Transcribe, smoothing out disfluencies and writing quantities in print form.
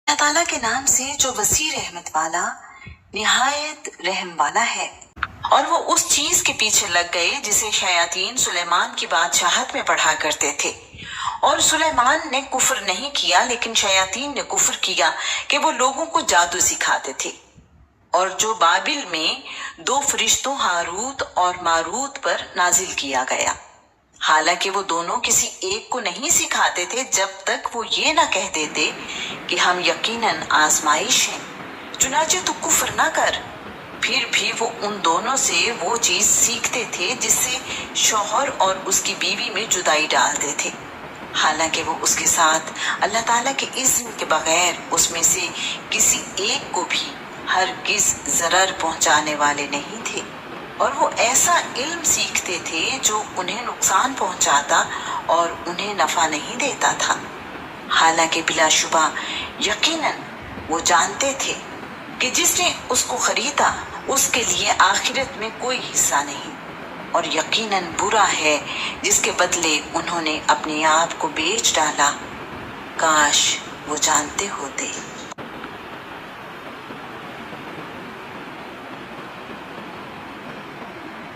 اللہ تعالیٰ کے نام سے جو وسیع رحمت والا نہایت رحم والا ہے۔ اور وہ اس چیز کے پیچھے لگ گئے جسے شیاطین سلیمان کی بادشاہت میں پڑھا کرتے تھے، اور سلیمان نے کفر نہیں کیا لیکن شیاطین نے کفر کیا کہ وہ لوگوں کو جادو سکھاتے تھے۔ اور جو بابل میں 2 فرشتوں ہاروت اور ماروت پر نازل کیا گیا، حالانکہ وہ دونوں کسی ایک کو نہیں سکھاتے تھے جب تک وہ یہ نہ کہہ دیتے کہ ہم یقیناً آزمائش ہیں، چنانچہ تو کفر نہ کر۔ پھر بھی وہ ان دونوں سے وہ چیز سیکھتے تھے جس سے شوہر اور اس کی بیوی میں جدائی ڈالتے تھے، حالانکہ وہ اس کے ساتھ اللہ تعالیٰ کے اذن کے بغیر اس میں سے کسی ایک کو بھی ہرگز ضرر پہنچانے والے نہیں تھے۔ اور وہ ایسا علم سیکھتے تھے جو انہیں نقصان پہنچاتا اور انہیں نفع نہیں دیتا تھا، حالانکہ بلا شبہ یقیناً وہ جانتے تھے کہ جس نے اس کو خریدا اس کے لیے آخرت میں کوئی حصہ نہیں، اور یقیناً برا ہے جس کے بدلے انہوں نے اپنے آپ کو بیچ ڈالا، کاش وہ جانتے ہوتے۔